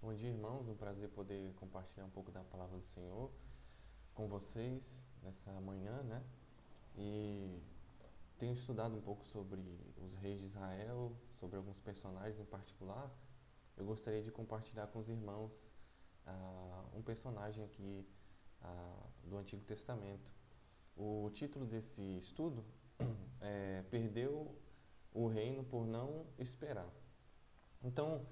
Bom dia, irmãos. Um prazer poder compartilhar um pouco da palavra do Senhor com vocês nessa manhã, né? E tenho estudado um pouco sobre os reis de Israel, sobre alguns personagens em particular. Eu gostaria de compartilhar com os irmãos um personagem aqui do Antigo Testamento. O título desse estudo é Perdeu o Reino por Não Esperar. Então,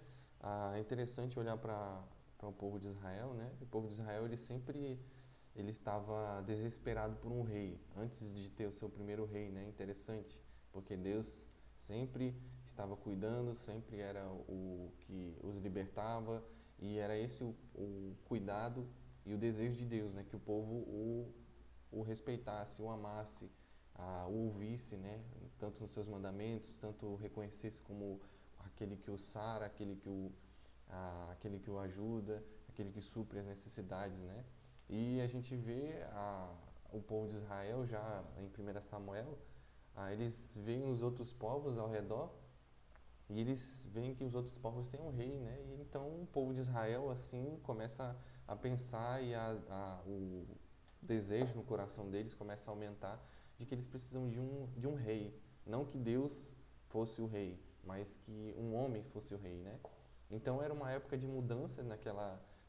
é interessante olhar para o povo de Israel, né? O povo de Israel, ele estava desesperado por um rei, antes de ter o seu primeiro rei, né? Interessante, porque Deus sempre estava cuidando, sempre era o que os libertava, e era esse o cuidado e o desejo de Deus, né? Que o povo o respeitasse, o amasse, o ouvisse, né? Tanto nos seus mandamentos, tanto o reconhecesse como aquele que o sara, aquele que o ajuda, aquele que supre as necessidades, né? E a gente vê o povo de Israel já em 1 Samuel, eles veem os outros povos ao redor e eles veem que os outros povos têm um rei, né? E então o povo de Israel assim começa a pensar e o desejo no coração deles começa a aumentar de que eles precisam de um rei, não que Deus fosse o rei, mas que um homem fosse o rei, né? Então era uma época de mudança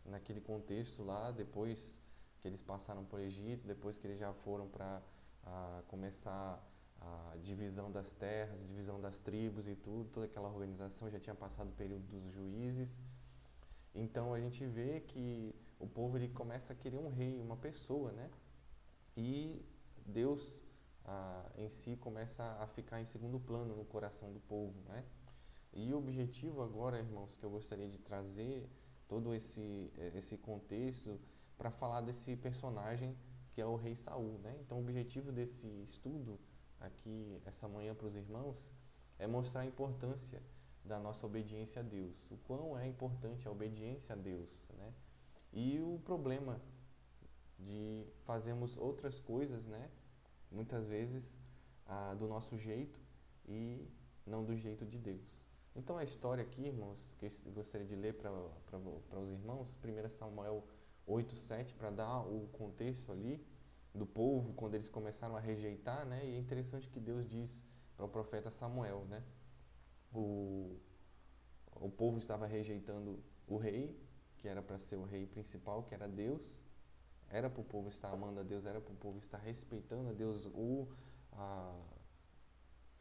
naquele contexto lá, depois que eles passaram por Egito, depois que eles já foram para começar a divisão das terras, divisão das tribos e tudo, toda aquela organização já tinha passado o período dos juízes. Então a gente vê que o povo ele começa a querer um rei, uma pessoa, né? E Deus em si começa a ficar em segundo plano no coração do povo, né? E o objetivo agora, irmãos, que eu gostaria de trazer todo esse contexto para falar desse personagem que é o rei Saul, né? Então, o objetivo desse estudo aqui essa manhã para os irmãos é mostrar a importância da nossa obediência a Deus, o quão é importante a obediência a Deus, né? E o problema de fazermos outras coisas, né? Muitas vezes do nosso jeito e não do jeito de Deus. Então a história aqui, irmãos, que eu gostaria de ler para os irmãos, 1 Samuel 8:7, para dar o contexto ali do povo, quando eles começaram a rejeitar, né? E é interessante que Deus diz para o profeta Samuel, né? O, o povo estava rejeitando o rei, que era para ser o rei principal, que era Deus, era para o povo estar amando a Deus, era para o povo estar respeitando a Deus,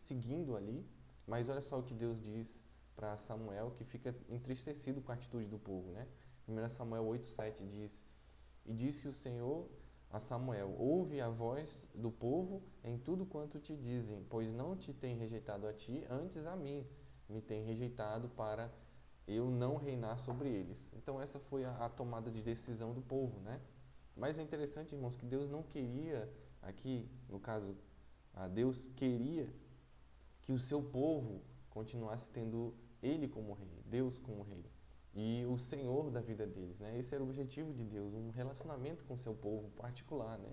seguindo ali. Mas olha só o que Deus diz para Samuel, que fica entristecido com a atitude do povo, né? 1 Samuel 8:7 diz: E disse o Senhor a Samuel: Ouve a voz do povo em tudo quanto te dizem, pois não te tem rejeitado a ti, antes a mim me tem rejeitado para eu não reinar sobre eles. Então essa foi a tomada de decisão do povo, né? Mas é interessante, irmãos, que Deus não queria, aqui no caso, Deus queria que o seu povo continuasse tendo Ele como rei, Deus como rei, e o Senhor da vida deles, né? Esse era o objetivo de Deus, um relacionamento com o seu povo particular, né?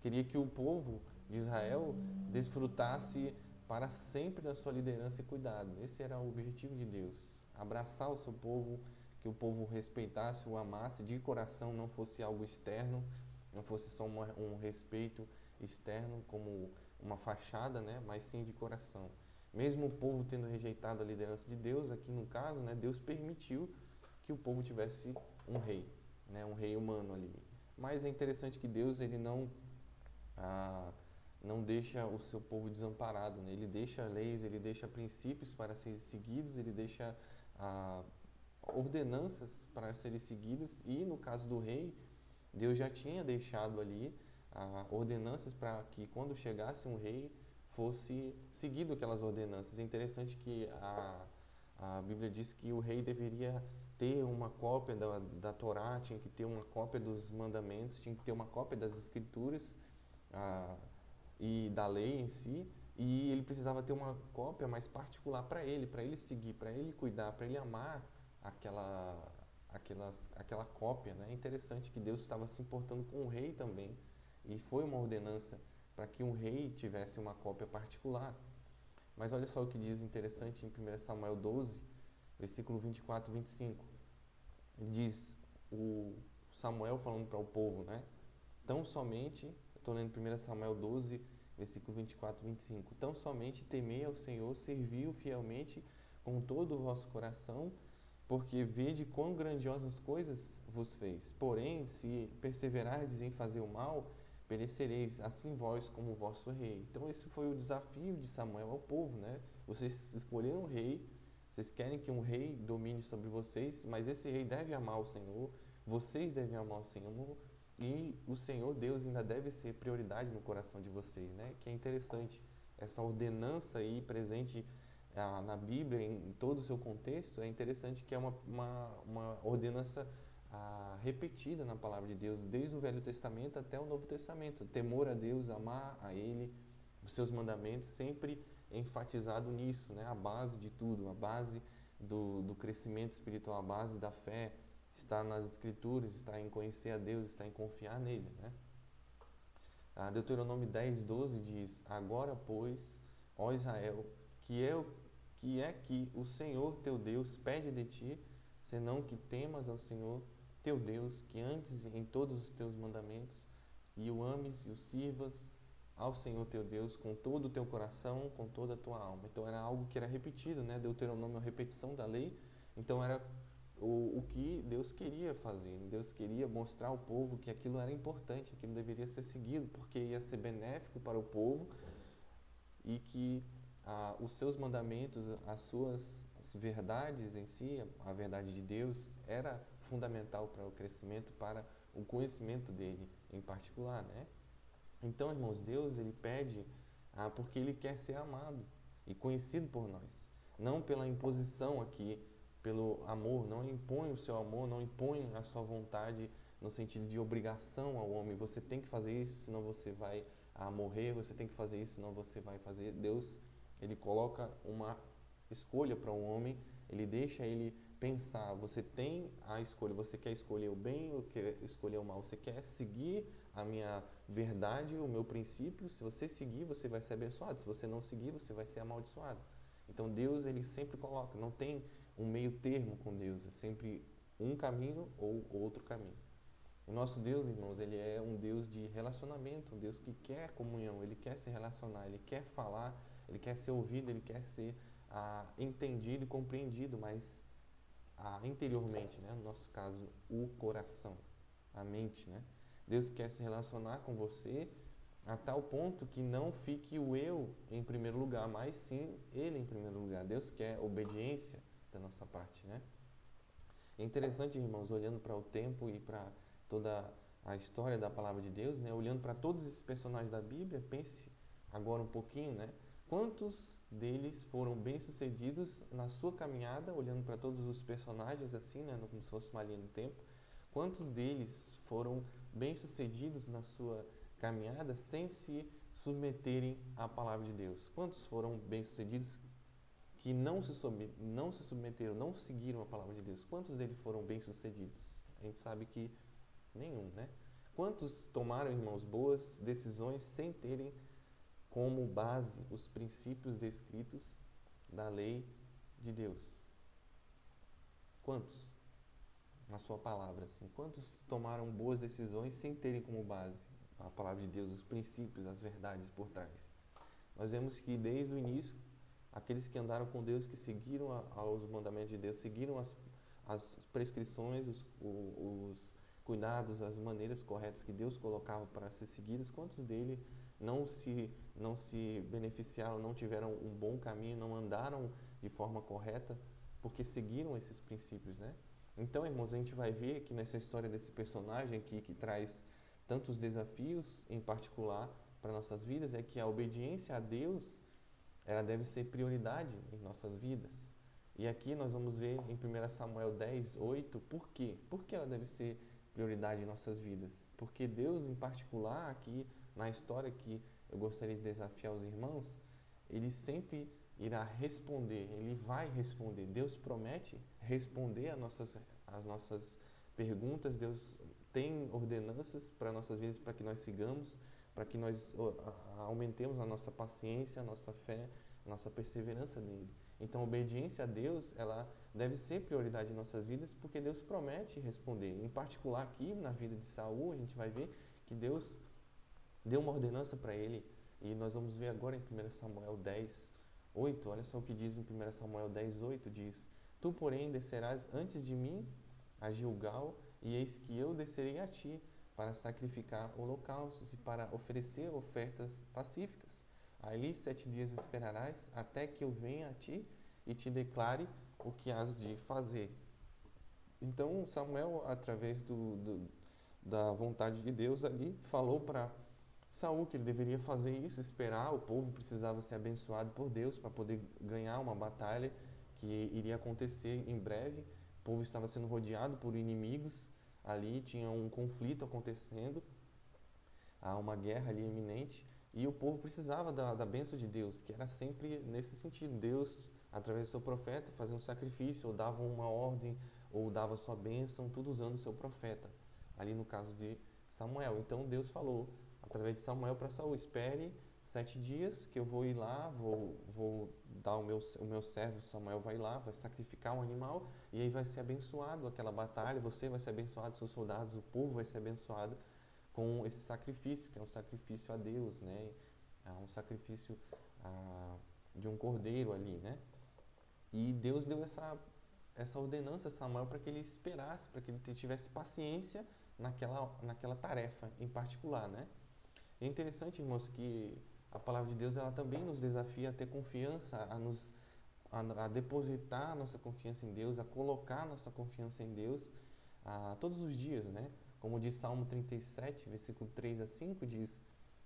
Queria que o povo de Israel desfrutasse para sempre da sua liderança e cuidado. Esse era o objetivo de Deus, abraçar o seu povo, que o povo respeitasse, o amasse de coração, não fosse algo externo, não fosse só um respeito externo como uma fachada, né? Mas sim de coração. Mesmo o povo tendo rejeitado a liderança de Deus, aqui no caso, né, Deus permitiu que o povo tivesse um rei, né, um rei humano ali. Mas é interessante que Deus ele não deixa o seu povo desamparado, né? Ele deixa leis, ele deixa princípios para serem seguidos, ele deixa ordenanças para serem seguidas. E no caso do rei, Deus já tinha deixado ali ordenanças para que quando chegasse um rei fosse seguido aquelas ordenanças. É interessante que a Bíblia diz que o rei deveria ter uma cópia da Torá, tinha que ter uma cópia dos mandamentos, tinha que ter uma cópia das escrituras e da lei em si, e ele precisava ter uma cópia mais particular para ele seguir, para ele cuidar, para ele amar aquela cópia, né? É interessante que Deus estava se importando com o rei também, e foi uma ordenança para que um rei tivesse uma cópia particular. Mas olha só o que diz interessante em 1 Samuel 12, versículo 24 e 25. Ele diz, o Samuel falando para o povo, né? Tão somente, eu estou lendo 1 Samuel 12, versículo 24 e 25. Tão somente temei ao Senhor, servi-o fielmente com todo o vosso coração, porque vede quão grandiosas coisas vos fez. Porém, se perseverardes em fazer o mal, perecereis, assim vós como o vosso rei. Então esse foi o desafio de Samuel ao povo, né? Vocês escolheram um rei, vocês querem que um rei domine sobre vocês, mas esse rei deve amar o Senhor, vocês devem amar o Senhor, e o Senhor Deus ainda deve ser prioridade no coração de vocês, né? Que é interessante essa ordenança aí presente na Bíblia, em todo o seu contexto. É interessante que é uma ordenança repetida na palavra de Deus, desde o Velho Testamento até o Novo Testamento. Temor a Deus, amar a Ele, os seus mandamentos, sempre enfatizado nisso, né? A base de tudo, a base do crescimento espiritual, a base da fé está nas Escrituras, está em conhecer a Deus, está em confiar nele, né? Deuteronômio 10, 12 diz: Agora, pois, ó Israel, que o Senhor teu Deus pede de ti, senão que temas ao Senhor teu Deus, que andes em todos os teus mandamentos, e o ames e o sirvas ao Senhor teu Deus com todo o teu coração, com toda a tua alma. Então era algo que era repetido, né? Deuteronômio é uma repetição da lei, então era o que Deus queria fazer. Deus queria mostrar ao povo que aquilo era importante, aquilo deveria ser seguido, porque ia ser benéfico para o povo e que os seus mandamentos, as suas verdades em si, a verdade de Deus, era fundamental para o crescimento, para o conhecimento dele em particular, né? Então, irmãos, Deus, ele pede porque ele quer ser amado e conhecido por nós, não pela imposição aqui, pelo amor. Não impõe o seu amor, não impõe a sua vontade no sentido de obrigação ao homem. Você tem que fazer isso, senão você vai morrer, você tem que fazer isso, senão você vai fazer. Deus, ele coloca uma escolha para o homem, ele deixa ele pensar. Você tem a escolha, você quer escolher o bem ou quer escolher o mal? Você quer seguir a minha verdade, o meu princípio? Se você seguir, você vai ser abençoado. Se você não seguir, você vai ser amaldiçoado. Então Deus, ele sempre coloca, não tem um meio termo com Deus, é sempre um caminho ou outro caminho. O nosso Deus, irmãos, ele é um Deus de relacionamento, um Deus que quer comunhão, ele quer se relacionar, ele quer falar, ele quer ser ouvido, ele quer ser entendido e compreendido, mas interiormente, né? No nosso caso, o coração, a mente, né? Deus quer se relacionar com você a tal ponto que não fique o eu em primeiro lugar, mas sim ele em primeiro lugar. Deus quer obediência da nossa parte, né? É interessante, irmãos, olhando para o tempo e para toda a história da palavra de Deus, né? Olhando para todos esses personagens da Bíblia, pense agora um pouquinho, né? Quantos deles foram bem-sucedidos na sua caminhada, olhando para todos os personagens assim, né? Como se fosse uma linha do tempo. Quantos deles foram bem-sucedidos na sua caminhada sem se submeterem à palavra de Deus? Quantos foram bem-sucedidos que não se submeteram, não seguiram a palavra de Deus? Quantos deles foram bem-sucedidos? A gente sabe que nenhum, né? Quantos tomaram, irmãos, boas decisões sem terem como base os princípios descritos da lei de Deus? Quantos? Na sua palavra, assim. Quantos tomaram boas decisões sem terem como base a palavra de Deus, os princípios, as verdades por trás? Nós vemos que desde o início, aqueles que andaram com Deus, que seguiram aos mandamentos de Deus, seguiram as prescrições, os cuidados, as maneiras corretas que Deus colocava para ser seguidas, quantos dele não se beneficiaram, não tiveram um bom caminho, não andaram de forma correta, porque seguiram esses princípios, né? Então, irmãos, a gente vai ver que nessa história desse personagem aqui, que traz tantos desafios, em particular, para nossas vidas, é que a obediência a Deus, ela deve ser prioridade em nossas vidas. E aqui nós vamos ver em 1 Samuel 10, 8, por quê? Por que ela deve ser prioridade em nossas vidas? Porque Deus, em particular, aqui na história que eu gostaria de desafiar os irmãos, ele sempre irá responder, ele vai responder. Deus promete responder às nossas perguntas. Deus tem ordenanças para nossas vidas, para que nós sigamos, para que nós aumentemos a nossa paciência, a nossa fé, a nossa perseverança nele. Então, a obediência a Deus, ela deve ser prioridade em nossas vidas, porque Deus promete responder. Em particular aqui, na vida de Saul, a gente vai ver que Deus deu uma ordenança para ele, e nós vamos ver agora em 1 Samuel 10:8, olha só o que diz em 1 Samuel 10:8, diz: Tu, porém, descerás antes de mim a Gilgal, e eis que eu descerei a ti para sacrificar holocaustos e para oferecer ofertas pacíficas. Ali 7 dias esperarás até que eu venha a ti e te declare o que has de fazer. Então Samuel, através da vontade de Deus ali, falou para Saul que ele deveria fazer isso, esperar. O povo precisava ser abençoado por Deus para poder ganhar uma batalha que iria acontecer em breve. O povo estava sendo rodeado por inimigos ali, tinha um conflito acontecendo, há uma guerra ali iminente, e o povo precisava da bênção de Deus, que era sempre nesse sentido. Deus, através do seu profeta, fazia um sacrifício, ou dava uma ordem, ou dava sua bênção, tudo usando o seu profeta, ali no caso de Samuel. Então Deus falou, através de Samuel, para Saul: espere 7 dias que eu vou ir lá, vou dar o meu servo Samuel vai lá, vai sacrificar um animal, e aí vai ser abençoado aquela batalha, você vai ser abençoado, seus soldados, o povo vai ser abençoado com esse sacrifício, que é um sacrifício a Deus, né? É um sacrifício de um cordeiro ali, né? E Deus deu essa ordenança a Samuel para que ele esperasse, para que ele tivesse paciência naquela tarefa em particular, né? É interessante, irmãos, que a palavra de Deus, ela também nos desafia a ter confiança, a depositar nossa confiança em Deus, a colocar nossa confiança em Deus todos os dias, né? Como diz Salmo 37, versículo 3 a 5, diz: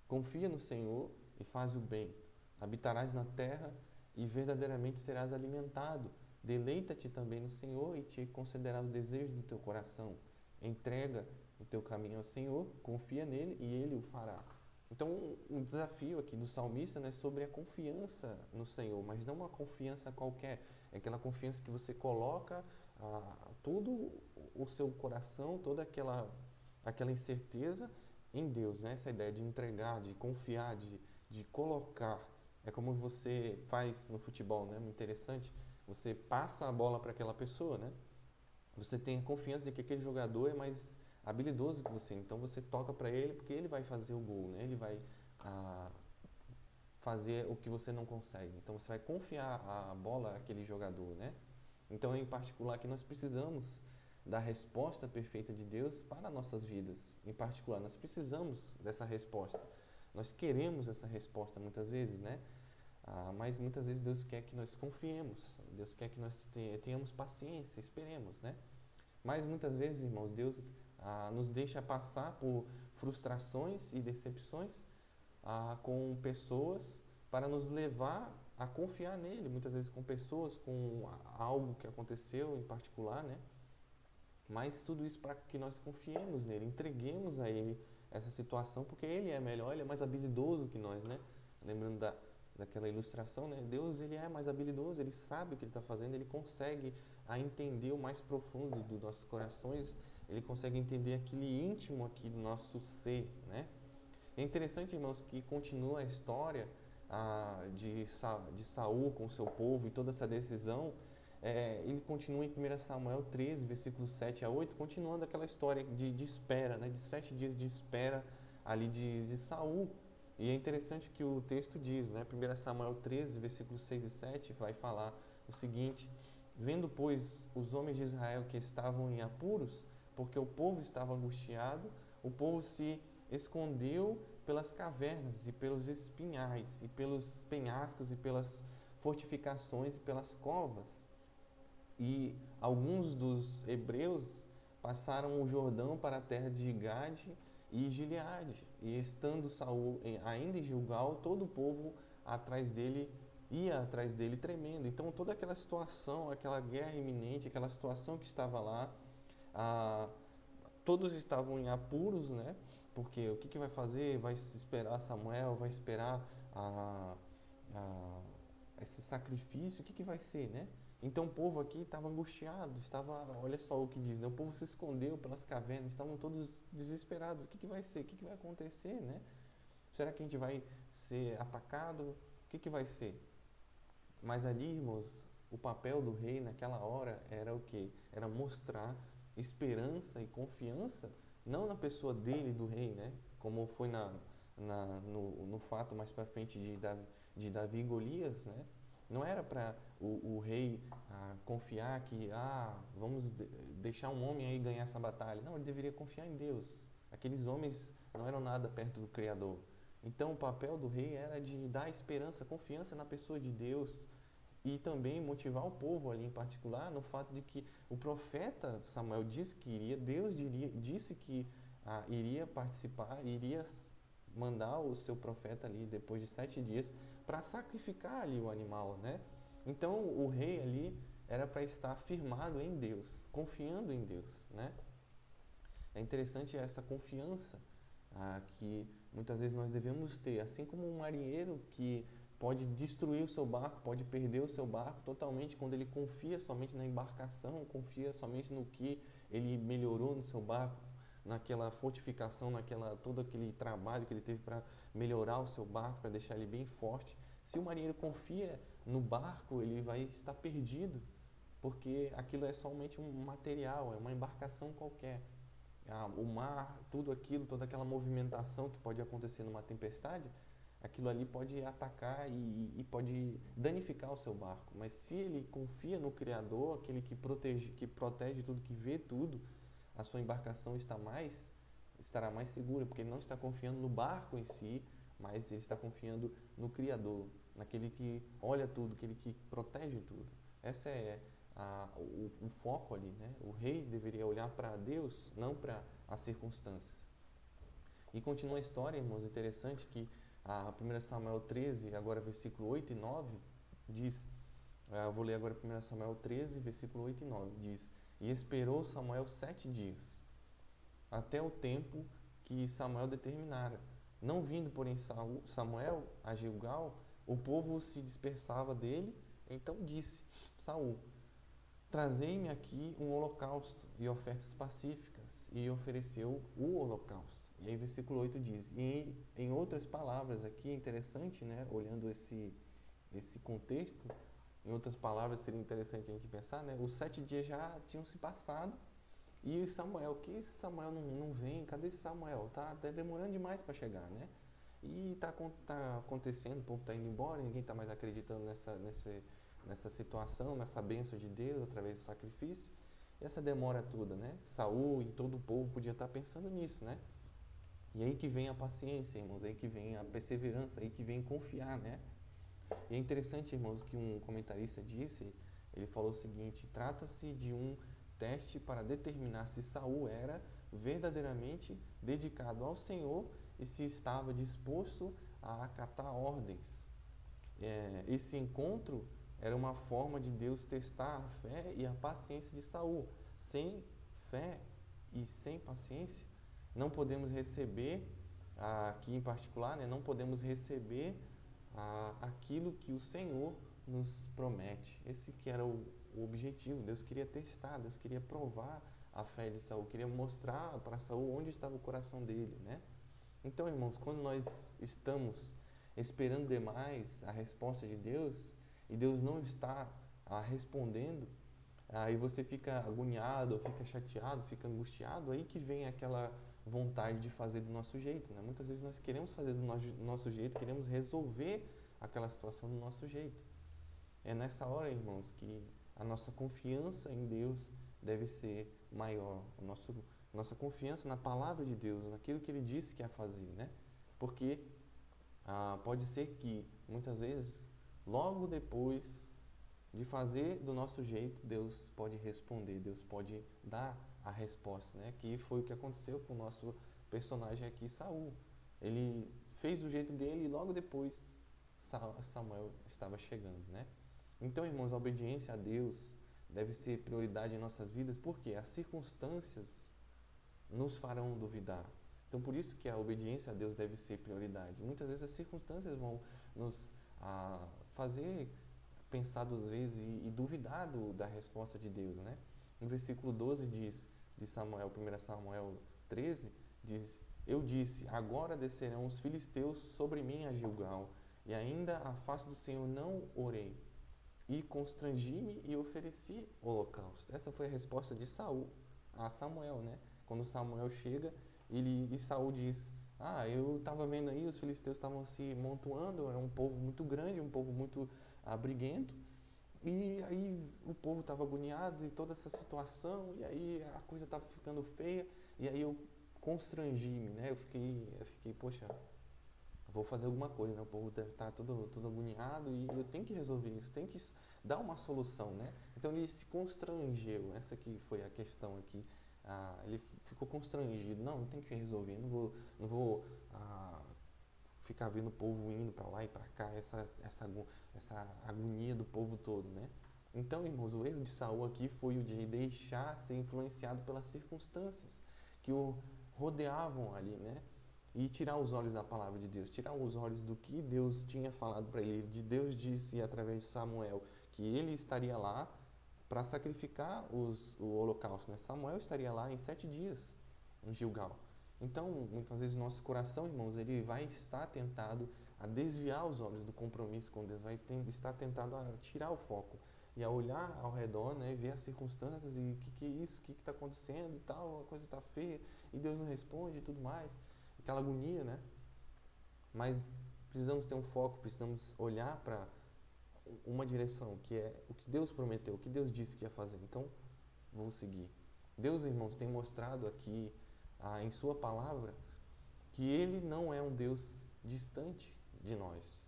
confia no Senhor e faz o bem, habitarás na terra e verdadeiramente serás alimentado. Deleita-te também no Senhor e te concederá os desejos do teu coração. Entrega o teu caminho ao Senhor, confia nele e ele o fará. Então, o desafio aqui do salmista, né, é sobre a confiança no Senhor, mas não uma confiança qualquer. É aquela confiança que você coloca todo o seu coração, toda aquela incerteza em Deus, né? Essa ideia de entregar, de confiar, de colocar. É como você faz no futebol, né? Muito interessante. Você passa a bola para aquela pessoa, né? Você tem a confiança de que aquele jogador é mais habilidoso que você, então você toca para ele porque ele vai fazer o gol, né? Ele vai fazer o que você não consegue. Então você vai confiar a bola àquele jogador, né? Então, em particular, que nós precisamos da resposta perfeita de Deus para nossas vidas. Em particular, nós precisamos dessa resposta. Nós queremos essa resposta muitas vezes, né? Mas muitas vezes Deus quer que nós confiemos. Deus quer que nós tenhamos paciência, esperemos, né? Mas muitas vezes, irmãos, Deus nos deixa passar por frustrações e decepções com pessoas para nos levar a confiar nele, muitas vezes com pessoas, com algo que aconteceu em particular, né? Mas tudo isso para que nós confiemos nele, entreguemos a ele essa situação, porque ele é melhor, ele é mais habilidoso que nós, né? Lembrando daquela ilustração, né? Deus, ele é mais habilidoso, ele sabe o que ele está fazendo, ele consegue entender o mais profundo dos nossos corações, ele consegue entender aquele íntimo aqui do nosso ser, né? É interessante, irmãos, que continua a história de Saul com o seu povo e toda essa decisão. Ele continua em 1 Samuel 13, versículos 7 a 8, continuando aquela história de espera, né, de 7 dias de espera ali de Saul. E é interessante que o texto diz, né, 1 Samuel 13, versículos 6 e 7, vai falar o seguinte: vendo, pois, os homens de Israel que estavam em apuros, porque o povo estava angustiado, o povo se escondeu pelas cavernas e pelos espinhais e pelos penhascos e pelas fortificações e pelas covas. E alguns dos hebreus passaram o Jordão para a terra de Gade e Gileade. E estando Saul ainda em Gilgal, todo o povo ia atrás dele tremendo. Então toda aquela situação, aquela guerra iminente, aquela situação que estava lá, todos estavam em apuros, né? Porque o que vai fazer? Vai se esperar Samuel? Vai esperar esse sacrifício? O que vai ser, né? Então o povo aqui estava angustiado, olha só o que diz, né? O povo se escondeu pelas cavernas, estavam todos desesperados. O que vai ser? O que vai acontecer, né? Será que a gente vai ser atacado? O que vai ser? Mas ali, irmãos, o papel do rei naquela hora era o quê? Era mostrar esperança e confiança, não na pessoa dele, do rei, né? Como foi no fato mais para frente de Davi e Golias, né? Não era para o rei confiar que, vamos deixar um homem aí ganhar essa batalha. Não, ele deveria confiar em Deus. Aqueles homens não eram nada perto do Criador. Então, o papel do rei era de dar esperança, confiança na pessoa de Deus e também motivar o povo ali em particular no fato de que o profeta Samuel disse que iria, disse que iria participar, iria mandar o seu profeta ali depois de 7 dias para sacrificar ali o animal, né? Então, o rei ali era para estar firmado em Deus, confiando em Deus, né? É interessante essa confiança que muitas vezes nós devemos ter, assim como um marinheiro que pode destruir o seu barco, pode perder o seu barco totalmente quando ele confia somente na embarcação, confia somente no que ele melhorou no seu barco, naquela fortificação, todo aquele trabalho que ele teve para melhorar o seu barco, para deixar ele bem forte. Se o marinheiro confia no barco, ele vai estar perdido, porque aquilo é somente um material, é uma embarcação qualquer. O mar, tudo aquilo, toda aquela movimentação que pode acontecer numa tempestade, aquilo ali pode atacar e pode danificar o seu barco. Mas se ele confia no Criador, aquele que protege tudo, que vê tudo, a sua embarcação estará mais segura, porque ele não está confiando no barco em si, mas ele está confiando no Criador, naquele que olha tudo, aquele que protege tudo. Essa é o foco ali, né? O rei deveria olhar para Deus, não para as circunstâncias. E continua a história, irmãos, interessante que a 1 Samuel 13, agora versículo 8 e 9, diz, eu vou ler agora 1 Samuel 13, versículo 8 e 9, diz: E esperou Samuel 7 dias, até o tempo que Samuel determinara. Não vindo, porém, Samuel a Gilgal, o povo se dispersava dele. Então disse Saul: Trazei-me aqui um holocausto e ofertas pacíficas. E ofereceu o holocausto. E aí versículo 8 diz, e em outras palavras aqui, é interessante, né, olhando esse contexto, em outras palavras seria interessante a gente pensar, né, os 7 dias já tinham se passado, e Samuel, que esse Samuel não vem, cadê esse Samuel? Tá demorando demais para chegar, né? E tá acontecendo, o povo está indo embora, ninguém está mais acreditando nessa situação, nessa bênção de Deus através do sacrifício. E essa demora toda, né? Saul e todo o povo podia estar pensando nisso, né? E aí que vem a paciência, irmãos, aí que vem a perseverança, aí que vem confiar, né? E é interessante, irmãos, que um comentarista disse, ele falou o seguinte: trata-se de um teste para determinar se Saul era verdadeiramente dedicado ao Senhor e se estava disposto a acatar ordens. Esse encontro era uma forma de Deus testar a fé e a paciência de Saul. Sem fé e sem paciência, não podemos receber, aqui em particular, né, não podemos receber aquilo que o Senhor nos promete. Esse que era o objetivo. Deus queria testar, Deus queria provar a fé de Saul, queria mostrar para Saul onde estava o coração dele, né? Então, irmãos, quando nós estamos esperando demais a resposta de Deus e Deus não está respondendo, aí você fica agoniado, fica chateado, fica angustiado, aí que vem aquela vontade de fazer do nosso jeito, né? Muitas vezes nós queremos fazer do nosso jeito, queremos resolver aquela situação do nosso jeito. É nessa hora, irmãos, que a nossa confiança em Deus deve ser maior, nossa confiança na palavra de Deus, naquilo que Ele disse que ia fazer, né? Porque pode ser que, muitas vezes, logo depois de fazer do nosso jeito, Deus pode responder, Deus pode dar a resposta, né? Que foi o que aconteceu com o nosso personagem aqui, Saul. Ele fez do jeito dele e logo depois Samuel estava chegando, né? Então, irmãos, a obediência a Deus deve ser prioridade em nossas vidas, porque as circunstâncias nos farão duvidar. Então, por isso que a obediência a Deus deve ser prioridade. Muitas vezes as circunstâncias vão nos fazer pensar duas vezes e duvidar da resposta de Deus, né? No versículo 12 de Samuel, 1 Samuel 13, diz: Eu disse, agora descerão os filisteus sobre mim a Gilgal, e ainda à face do Senhor não orei. e constrangi-me e ofereci holocausto. Essa foi a resposta de Saul a Samuel, né? Quando Samuel chega, e Saul diz: eu estava vendo aí, os filisteus estavam se montoando, era um povo muito grande, um povo muito briguento, e aí o povo estava agoniado e toda essa situação, e aí a coisa estava ficando feia, e aí eu constrangi-me, né? Eu fiquei, poxa, vou fazer alguma coisa, né? O povo deve estar todo agoniado e eu tenho que resolver isso, tenho que dar uma solução, né? Então ele se constrangeu, essa que foi a questão aqui. Ele ficou constrangido, não tem que resolver, não vou ficar vendo o povo indo para lá e para cá, essa agonia do povo todo, né? Então, irmãos, o erro de Saul aqui foi o de deixar ser influenciado pelas circunstâncias que o rodeavam ali, né? E tirar os olhos da palavra de Deus, tirar os olhos do que Deus tinha falado para ele. Deus disse através de Samuel que ele estaria lá para sacrificar o holocausto, né? Samuel estaria lá em 7 dias em Gilgal. Então, muitas vezes nosso coração, irmãos, ele vai estar tentado a desviar os olhos do compromisso com Deus, vai estar tentado a tirar o foco e a olhar ao redor, né, ver as circunstâncias e o que é isso, o que está acontecendo e tal, a coisa está feia e Deus não responde e tudo mais, aquela agonia, né? Mas precisamos ter um foco, precisamos olhar para uma direção, que é o que Deus prometeu, o que Deus disse que ia fazer. Então, vou seguir. Deus, irmãos, tem mostrado aqui em sua palavra que Ele não é um Deus distante de nós,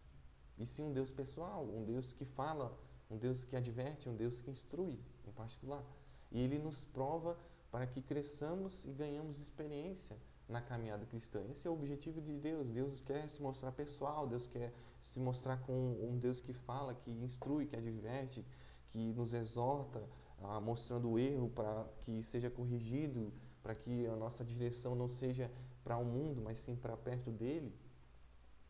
e sim um Deus pessoal, um Deus que fala, um Deus que adverte, um Deus que instrui em particular. E Ele nos prova para que cresçamos e ganhamos experiência na caminhada cristã. Esse é o objetivo de Deus. Deus quer se mostrar pessoal, Deus quer se mostrar com um Deus que fala, que instrui, que adverte, que nos exorta, mostrando o erro para que seja corrigido, para que a nossa direção não seja para o mundo, mas sim para perto dele.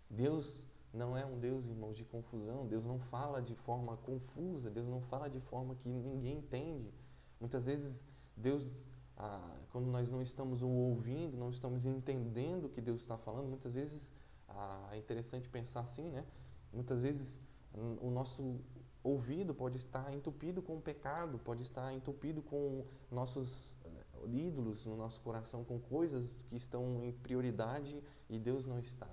Deus não é um Deus, irmãos, de confusão. Deus não fala de forma confusa, Deus não fala de forma que ninguém entende. Muitas vezes Deus, quando nós não estamos o ouvindo, não estamos entendendo o que Deus está falando, muitas vezes é interessante pensar assim, né? Muitas vezes o nosso ouvido pode estar entupido com o pecado, pode estar entupido com nossos ídolos no nosso coração, com coisas que estão em prioridade e Deus não está.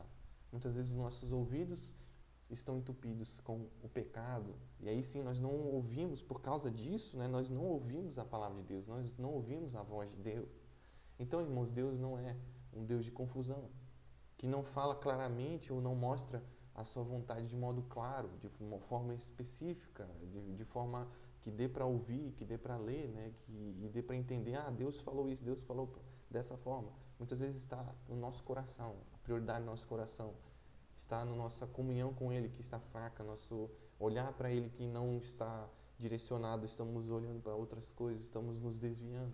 Muitas vezes os nossos ouvidos estão entupidos com o pecado, e aí sim nós não ouvimos, por causa disso, né, nós não ouvimos a palavra de Deus, nós não ouvimos a voz de Deus. Então, irmãos, Deus não é um Deus de confusão, que não fala claramente ou não mostra a sua vontade de modo claro, de uma forma específica, de forma que dê para ouvir, que dê para ler, né, e dê para entender, Deus falou isso, Deus falou dessa forma. Muitas vezes está no nosso coração, a prioridade do nosso coração está na nossa comunhão com Ele, que está fraca, nosso olhar para Ele que não está direcionado, estamos olhando para outras coisas, estamos nos desviando.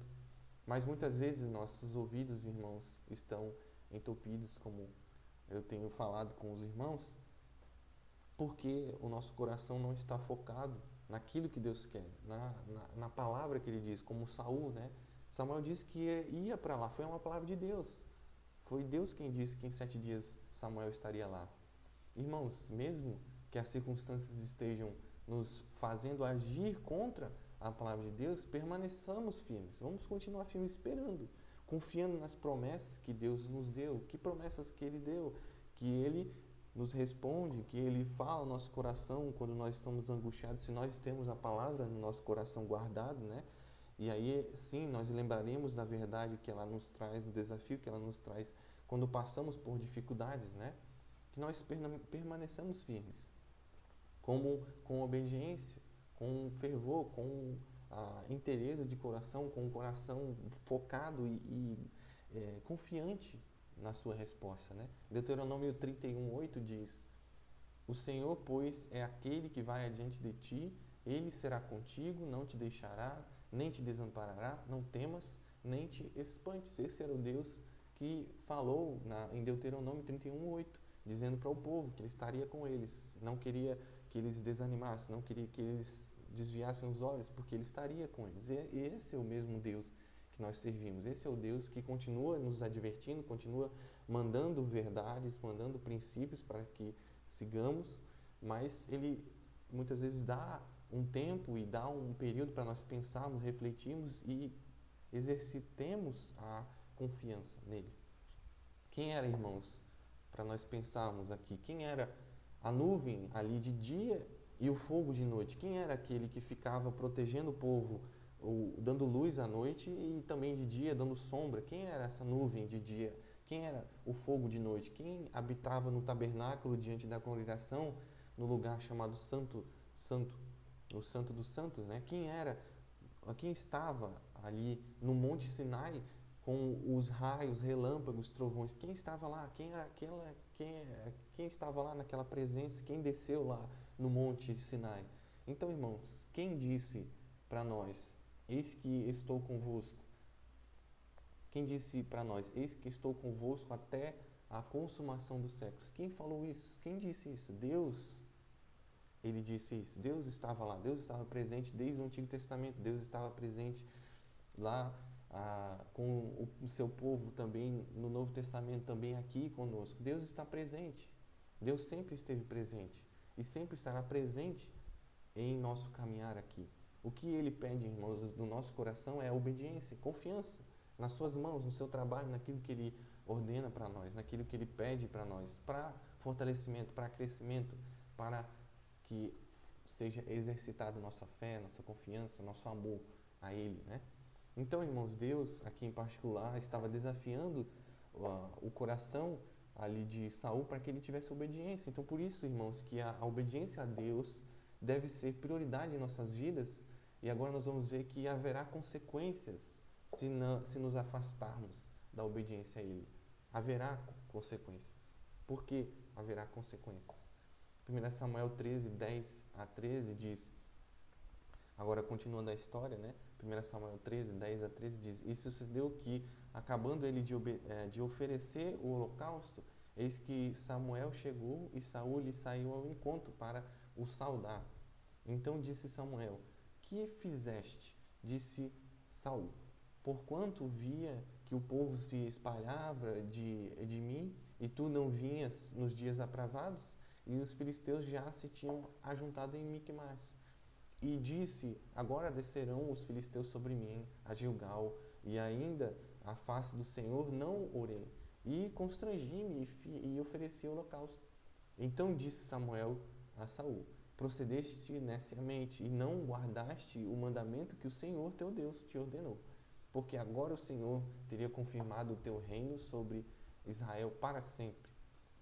Mas muitas vezes nossos ouvidos, irmãos, estão entupidos, como eu tenho falado com os irmãos, porque o nosso coração não está focado naquilo que Deus quer, na palavra que Ele diz, como Saul, né? Samuel disse que ia para lá, foi uma palavra de Deus. Foi Deus quem disse que em 7 dias Samuel estaria lá. Irmãos, mesmo que as circunstâncias estejam nos fazendo agir contra a palavra de Deus, permaneçamos firmes. Vamos continuar firmes esperando, confiando nas promessas que Deus nos deu. Que promessas que Ele deu? Que Ele nos responde, que Ele fala no nosso coração quando nós estamos angustiados, se nós temos a palavra no nosso coração guardado, né? E aí, sim, nós lembraremos da verdade que ela nos traz, do desafio que ela nos traz quando passamos por dificuldades, né? Que nós permaneçamos firmes, com obediência, com fervor, com interesse de coração, com o coração focado e confiante na sua resposta, né? Deuteronômio 31:8 diz: O Senhor, pois, é aquele que vai adiante de ti, Ele será contigo, não te deixará, nem te desamparará, não temas, nem te espantes. Esse era o Deus que falou em Deuteronômio 31:8, dizendo para o povo que Ele estaria com eles. Não queria que eles desanimassem, não queria que eles desviassem os olhos, porque Ele estaria com eles. E esse é o mesmo Deus que nós servimos. Esse é o Deus que continua nos advertindo, continua mandando verdades, mandando princípios para que sigamos, mas Ele muitas vezes dá um tempo e dá um período para nós pensarmos, refletirmos e exercitemos a confiança nele. Quem era, irmãos, para nós pensarmos aqui? Quem era a nuvem ali de dia e o fogo de noite? Quem era aquele que ficava protegendo o povo, ou dando luz à noite e também de dia dando sombra? Quem era essa nuvem de dia? Quem era o fogo de noite? Quem habitava no tabernáculo diante da congregação, no lugar chamado Santo, Santo, o Santo dos Santos, né? Quem estava ali no Monte Sinai com os raios, relâmpagos, trovões? Quem estava lá? Quem estava lá naquela presença? Quem desceu lá no Monte Sinai? Então, irmãos, quem disse para nós: eis que estou convosco? Quem disse para nós: eis que estou convosco até a consumação dos séculos? Quem falou isso? Quem disse isso? Deus. Ele disse isso. Deus estava lá. Deus estava presente desde o Antigo Testamento. Deus estava presente lá com o seu povo também no Novo Testamento, também aqui conosco. Deus está presente. Deus sempre esteve presente e sempre estará presente em nosso caminhar aqui. O que Ele pede, irmãos, no nosso coração é obediência, confiança nas suas mãos, no seu trabalho, naquilo que Ele ordena para nós, naquilo que Ele pede para nós, para fortalecimento, para crescimento, para que seja exercitada nossa fé, nossa confiança, nosso amor a Ele, né? Então, irmãos, Deus, aqui em particular, estava desafiando o coração ali de Saul para que ele tivesse obediência. Então, por isso, irmãos, que a obediência a Deus deve ser prioridade em nossas vidas. E agora nós vamos ver que haverá consequências se nos afastarmos da obediência a Ele. Haverá consequências. Por que haverá consequências? 1 Samuel 13, 10 a 13 diz, agora continuando a história, né? 1 Samuel 13, 10 a 13 diz, e sucedeu que, acabando ele de oferecer o holocausto, eis que Samuel chegou e Saul lhe saiu ao encontro para o saudar. Então disse Samuel, que fizeste? Disse Saul, porquanto via que o povo se espalhava de mim, e tu não vinhas nos dias aprazados, e os filisteus já se tinham ajuntado em Miquimás. E disse, agora descerão os filisteus sobre mim, a Gilgal, e ainda a face do Senhor não orei. E constrangi-me e ofereci o holocausto. Então disse Samuel a Saul, procedeste neciamente e não guardaste o mandamento que o Senhor teu Deus te ordenou. Porque agora o Senhor teria confirmado o teu reino sobre Israel para sempre.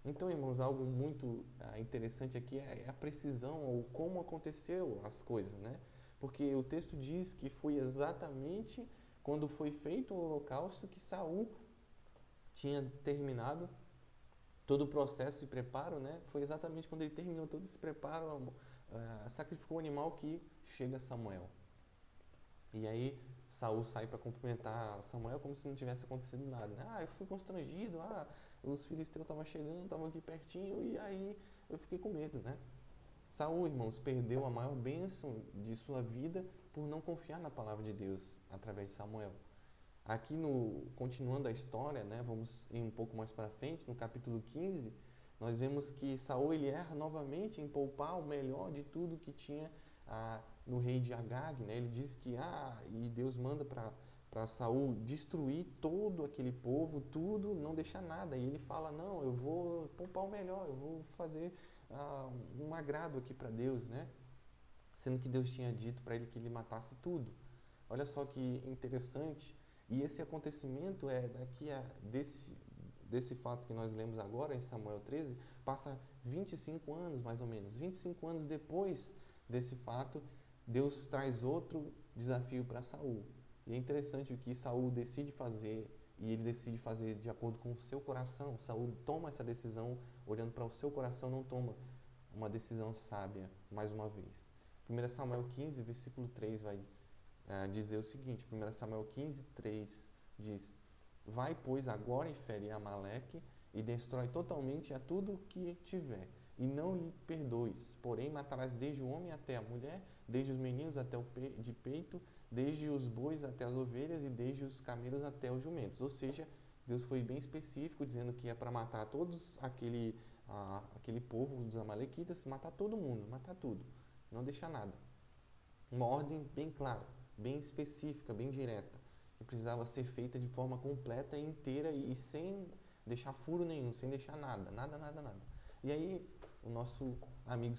Então, irmãos, algo muito interessante aqui é a precisão ou como aconteceu as coisas, né? Porque o texto diz que foi exatamente quando foi feito o holocausto que Saul tinha terminado todo o processo de preparo, né? Foi exatamente quando ele terminou todo esse preparo, sacrificou o animal que chega Samuel. E aí Saul sai para cumprimentar Samuel como se não tivesse acontecido nada, né? Eu fui constrangido, os filisteus estavam chegando, estavam aqui pertinho, e aí eu fiquei com medo, né? Saul, irmãos, perdeu a maior bênção de sua vida por não confiar na palavra de Deus através de Samuel. Aqui continuando a história, né, vamos ir um pouco mais para frente, no capítulo 15, nós vemos que Saul ele erra novamente em poupar o melhor de tudo que tinha no rei de Agag, né? Ele diz que e Deus manda para Saul destruir todo aquele povo, tudo, não deixar nada. E ele fala, não, eu vou poupar o melhor, eu vou fazer um agrado aqui para Deus, né? Sendo que Deus tinha dito para ele que ele matasse tudo. Olha só que interessante. E esse acontecimento desse fato que nós lemos agora em Samuel 13, passa 25 anos mais ou menos. 25 anos depois desse fato, Deus traz outro desafio para Saul. E é interessante o que Saul decide fazer, e ele decide fazer de acordo com o seu coração. Saul toma essa decisão olhando para o seu coração, não toma uma decisão sábia, mais uma vez. 1 Samuel 15, versículo 3 vai dizer o seguinte, 1 Samuel 15, 3 diz, vai, pois, agora e fere Amaleque e destrói totalmente a tudo que tiver, e não lhe perdoes, porém matarás desde o homem até a mulher, desde os meninos até de peito, desde os bois até as ovelhas e desde os camelos até os jumentos. Ou seja, Deus foi bem específico, dizendo que é para matar todos aquele povo dos amalequitas, matar todo mundo, matar tudo, não deixar nada. Uma ordem bem clara, bem específica, bem direta, que precisava ser feita de forma completa e inteira e sem deixar furo nenhum, sem deixar nada, nada, nada, nada. E aí o nosso amigo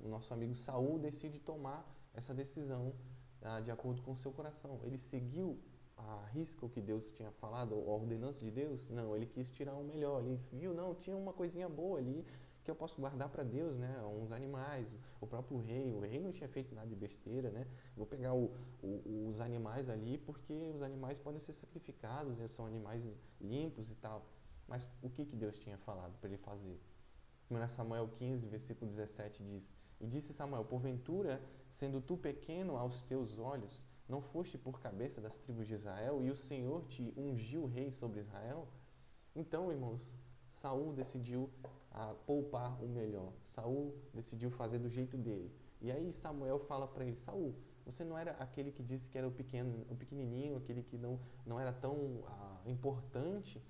o nosso amigo Saul decide tomar essa decisão de acordo com o seu coração. Ele seguiu a risca o que Deus tinha falado, a ordenança de Deus? Não, ele quis tirar o melhor. Ele viu, não, tinha uma coisinha boa ali que eu posso guardar para Deus, né? Uns animais, o próprio rei. O rei não tinha feito nada de besteira, né? Vou pegar os animais ali porque os animais podem ser sacrificados, né? São animais limpos e tal. Mas o que Deus tinha falado para ele fazer? 1 Samuel 15, versículo 17 diz: E disse Samuel, porventura, sendo tu pequeno aos teus olhos, não foste por cabeça das tribos de Israel, e o Senhor te ungiu rei sobre Israel? Então, irmãos, Saul decidiu poupar o melhor. Saul decidiu fazer do jeito dele. E aí Samuel fala para ele: Saul, você não era aquele que disse que era o pequenininho, aquele que não era tão importante?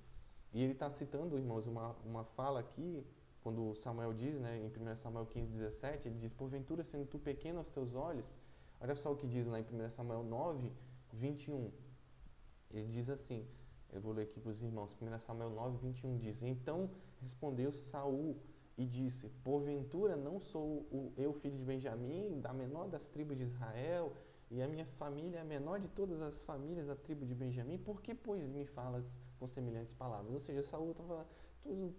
E ele está citando, irmãos, uma fala aqui, quando Samuel diz, né, em 1 Samuel 15, 17, ele diz: porventura, sendo tu pequeno aos teus olhos. Olha só o que diz lá em 1 Samuel 9, 21. Ele diz assim, eu vou ler aqui para os irmãos, 1 Samuel 9, 21 diz: Então respondeu Saul e disse: porventura não sou eu filho de Benjamim, da menor das tribos de Israel, e a minha família é a menor de todas as famílias da tribo de Benjamim? Por que, pois, me falas com semelhantes palavras? Ou seja, Saul estava tudo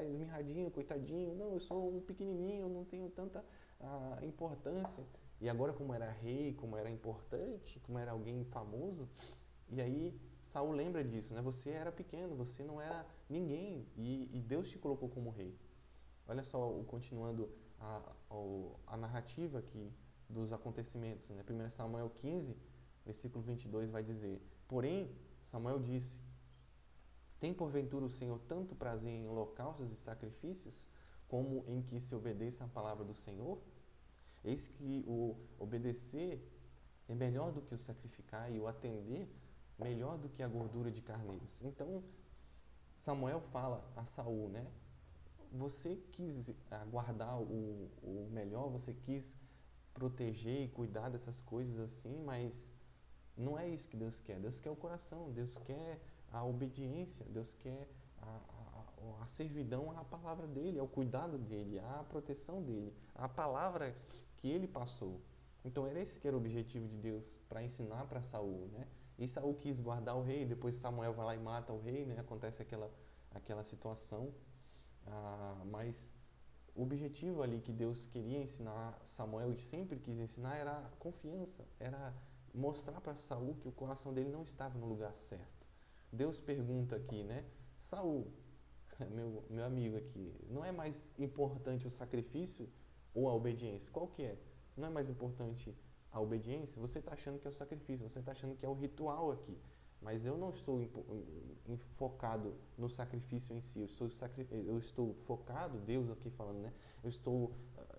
esmirradinho, coitadinho. Não, eu sou um pequenininho, eu não tenho tanta importância. E agora, como era rei, como era importante, como era alguém famoso, e aí Saul lembra disso, né? Você era pequeno, você não era ninguém, e Deus te colocou como rei. Olha só, continuando a narrativa aqui dos acontecimentos, né? 1 Samuel 15, versículo 22 vai dizer: Porém, Samuel disse: Tem porventura o Senhor tanto prazer em holocaustos e sacrifícios, como em que se obedeça a palavra do Senhor? Eis que o obedecer é melhor do que o sacrificar, e o atender melhor do que a gordura de carneiros. Então, Samuel fala a Saul, né? Você quis guardar o melhor, você quis proteger e cuidar dessas coisas assim, mas não é isso que Deus quer. Deus quer o coração, Deus quer a obediência, Deus quer a servidão à palavra dele, ao cuidado dele, à proteção dele, à palavra que ele passou. Então era esse que era o objetivo de Deus para ensinar para Saul, né? E Saul quis guardar o rei, depois Samuel vai lá e mata o rei, né? Acontece aquela situação, mas o objetivo ali que Deus queria ensinar Samuel e sempre quis ensinar era a confiança, era mostrar para Saul que o coração dele não estava no lugar certo. Deus pergunta aqui, né? Saul, meu amigo aqui, não é mais importante o sacrifício ou a obediência? Qual que é? Não é mais importante a obediência? Você está achando que é o sacrifício, você está achando que é o ritual aqui. Mas eu não estou focado no sacrifício em si, eu estou focado, Deus aqui falando, né? Eu estou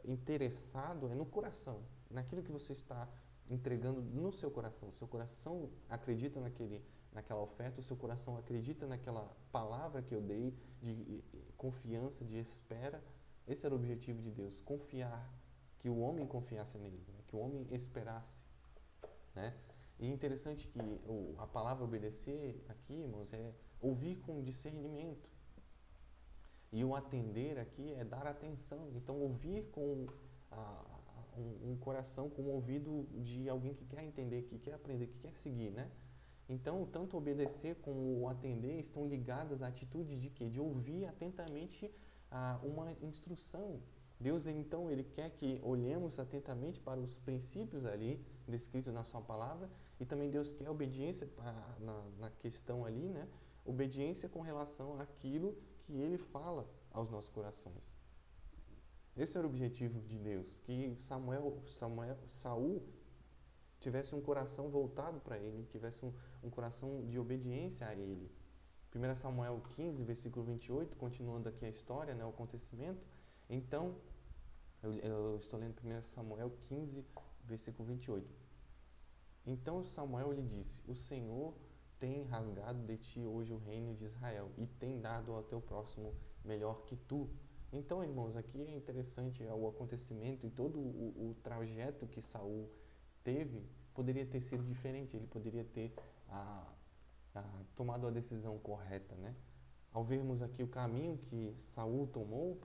interessado no coração, naquilo que você está entregando no seu coração. O seu coração acredita naquela oferta, o seu coração acredita naquela palavra que eu dei de confiança, de espera. Esse era o objetivo de Deus, confiar, que o homem confiasse nele, né? Que o homem esperasse, né? E é interessante que a palavra obedecer aqui, irmãos, é ouvir com discernimento. E o atender aqui é dar atenção. Então, ouvir com um coração, com o ouvido de alguém que quer entender, que quer aprender, que quer seguir, né? Então, tanto obedecer como o atender estão ligadas à atitude de quê? De ouvir atentamente uma instrução. Deus, então, Ele quer que olhemos atentamente para os princípios ali descritos na sua palavra, e também Deus quer obediência na questão ali, né? Obediência com relação àquilo que Ele fala aos nossos corações. Esse era o objetivo de Deus, que Saul tivesse um coração voltado para Ele, tivesse um coração de obediência a Ele. 1 Samuel 15, versículo 28, continuando aqui a história, né, o acontecimento. Então, eu estou lendo 1 Samuel 15, versículo 28. Então Samuel lhe disse: O Senhor tem rasgado de ti hoje o reino de Israel e tem dado ao teu próximo melhor que tu. Então, irmãos, aqui é interessante o acontecimento e todo o trajeto que Saul teve poderia ter sido diferente. Ele poderia ter ah, tomado a decisão correta, né? Ao vermos aqui o caminho que Saul tomou,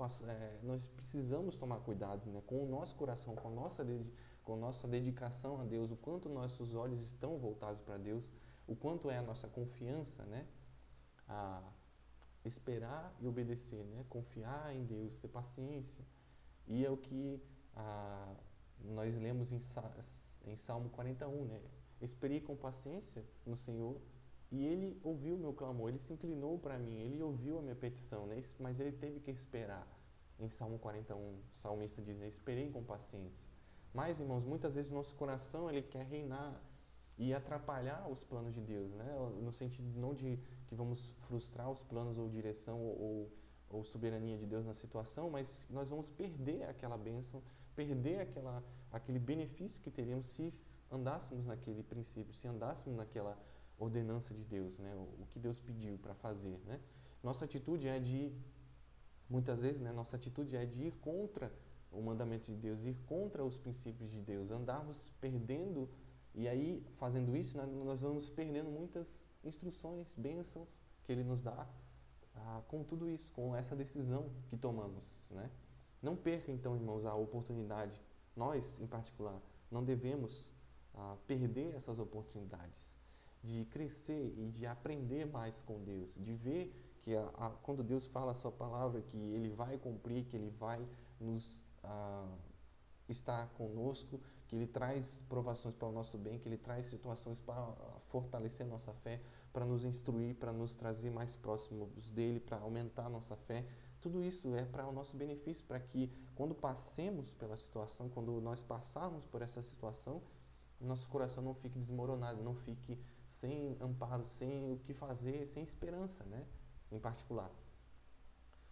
nós precisamos tomar cuidado, né, com o nosso coração, com a nossa dedicação a Deus, o quanto nossos olhos estão voltados para Deus, o quanto é a nossa confiança, né, a esperar e obedecer, né, confiar em Deus, ter paciência. E é o que nós lemos em Salmo 41, né? Esperei com paciência no Senhor e Ele ouviu o meu clamor, Ele se inclinou para mim, Ele ouviu a minha petição, né? Mas Ele teve que esperar. Em Salmo 41, o salmista diz, né? Esperei com paciência. Mas, irmãos, muitas vezes o nosso coração ele quer reinar e atrapalhar os planos de Deus, né? No sentido não de que vamos frustrar os planos ou direção ou soberania de Deus na situação, mas nós vamos perder aquela bênção, perder aquele benefício que teríamos se andássemos naquele princípio, se andássemos naquela ordenança de Deus, né? O que Deus pediu para fazer, né? Nossa atitude é de, muitas vezes, né? Nossa atitude é de ir contra o mandamento de Deus, ir contra os princípios de Deus, andarmos perdendo, e aí, fazendo isso, nós vamos perdendo muitas instruções, bênçãos que Ele nos dá, com tudo isso, com essa decisão que tomamos, né? Não perca, então, irmãos, a oportunidade. Nós, em particular, não devemos perder essas oportunidades de crescer e de aprender mais com Deus, de ver que quando Deus fala a sua palavra, que Ele vai cumprir, que Ele vai nos estar conosco, que Ele traz provações para o nosso bem, que Ele traz situações para fortalecer nossa fé, para nos instruir, para nos trazer mais próximos dEle, para aumentar a nossa fé. Tudo isso é para o nosso benefício, para que quando passemos pela situação, quando nós passarmos por essa situação, nosso coração não fique desmoronado, não fique sem amparo, sem o que fazer, sem esperança, né? Em particular.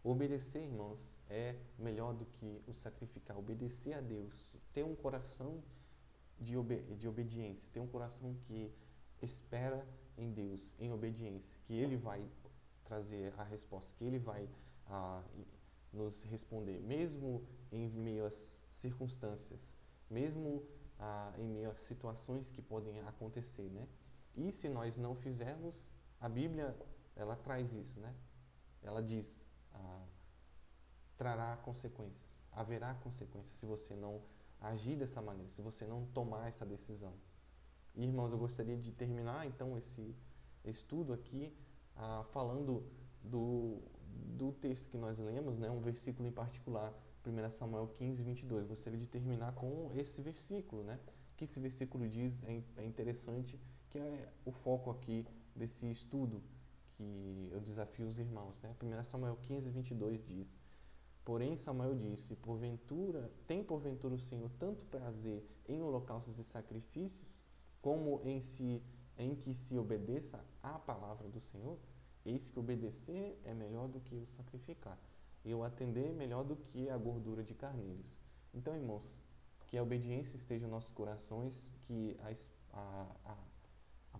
Obedecer, irmãos, é melhor do que o sacrificar. Obedecer a Deus, ter um coração de obediência, ter um coração que espera em Deus, em obediência, que Ele vai trazer a resposta, que Ele vai nos responder, mesmo em meio às circunstâncias, mesmo em meio a situações que podem acontecer, né? E se nós não fizermos, a Bíblia, ela traz isso, né? Ela diz, trará consequências, haverá consequências se você não agir dessa maneira, se você não tomar essa decisão. E, irmãos, eu gostaria de terminar, então, esse estudo aqui, falando do texto que nós lemos, né? Um versículo em particular, 1 Samuel 15, 22. Gostaria de terminar com esse versículo, né? Que esse versículo diz, é interessante, que é o foco aqui desse estudo que eu desafio os irmãos, né? 1 Samuel 15, 22 diz: Porém Samuel disse, tem porventura o Senhor tanto prazer em holocaustos e sacrifícios, como em que se obedeça à palavra do Senhor? Eis que obedecer é melhor do que o sacrificar, e o atender é melhor do que a gordura de carneiros. Então, irmãos, que a obediência esteja em nossos corações, que a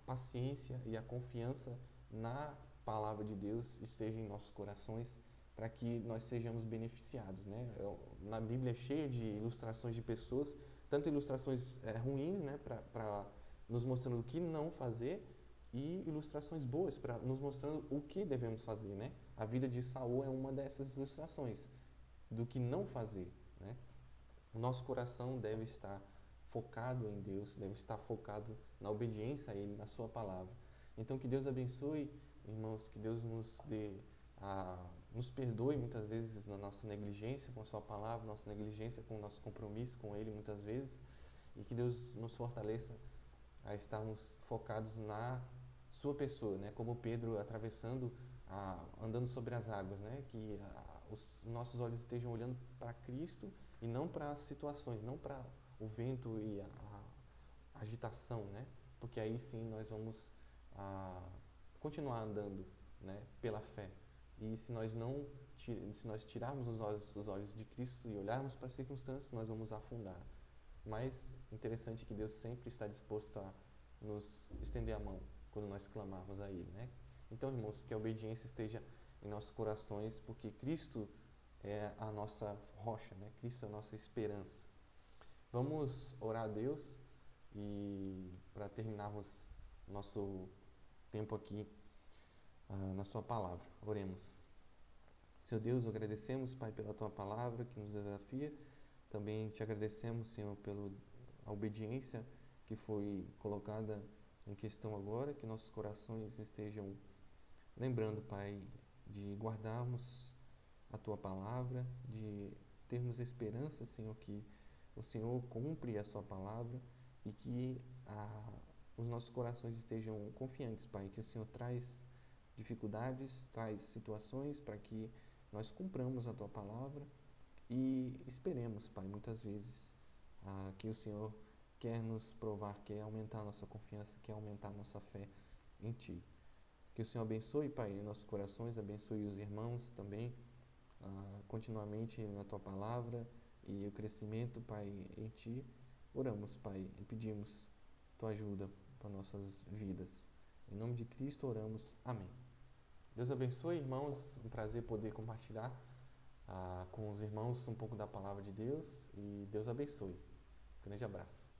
paciência e a confiança na palavra de Deus esteja em nossos corações, para que nós sejamos beneficiados, né? Na Bíblia é cheia de ilustrações de pessoas, tanto ilustrações ruins, né, para nos mostrando o que não fazer, e ilustrações boas para nos mostrando o que devemos fazer, né? A vida de Saul é uma dessas ilustrações do que não fazer, né? O nosso coração deve estar focado em Deus, deve estar focado na obediência a Ele, na Sua palavra. Então, que Deus abençoe, irmãos, que Deus nos perdoe muitas vezes na nossa negligência com a Sua palavra, nossa negligência com o nosso compromisso com Ele muitas vezes, e que Deus nos fortaleça a estarmos focados na Sua pessoa, né? Como Pedro atravessando, andando sobre as águas, né? Que os nossos olhos estejam olhando para Cristo e não para as situações, não para o vento e a agitação, né? Porque aí sim nós vamos continuar andando, né? Pela fé. E se nós tirarmos os olhos de Cristo e olharmos para as circunstâncias, nós vamos afundar. Mas interessante que Deus sempre está disposto a nos estender a mão quando nós clamarmos a Ele, né? Então, irmãos, que a obediência esteja em nossos corações, porque Cristo é a nossa rocha, né? Cristo é a nossa esperança. Vamos orar a Deus e para terminarmos nosso tempo aqui na sua palavra. Oremos. Senhor Deus, agradecemos, Pai, pela tua palavra que nos desafia. Também te agradecemos, Senhor, pela obediência que foi colocada em questão agora, que nossos corações estejam lembrando, Pai, de guardarmos a tua palavra, de termos esperança, Senhor, que o Senhor cumpre a sua palavra e que os nossos corações estejam confiantes, Pai, que o Senhor traz dificuldades, traz situações para que nós cumpramos a tua palavra e esperemos, Pai, muitas vezes que o Senhor quer nos provar, quer aumentar a nossa confiança, quer aumentar a nossa fé em Ti. Que o Senhor abençoe, Pai, nossos corações, abençoe os irmãos também, continuamente na Tua palavra e o crescimento, Pai, em Ti. Oramos, Pai, e pedimos Tua ajuda para nossas vidas. Em nome de Cristo oramos. Amém. Deus abençoe, irmãos. Um prazer poder compartilhar com os irmãos um pouco da palavra de Deus e Deus abençoe. Grande abraço.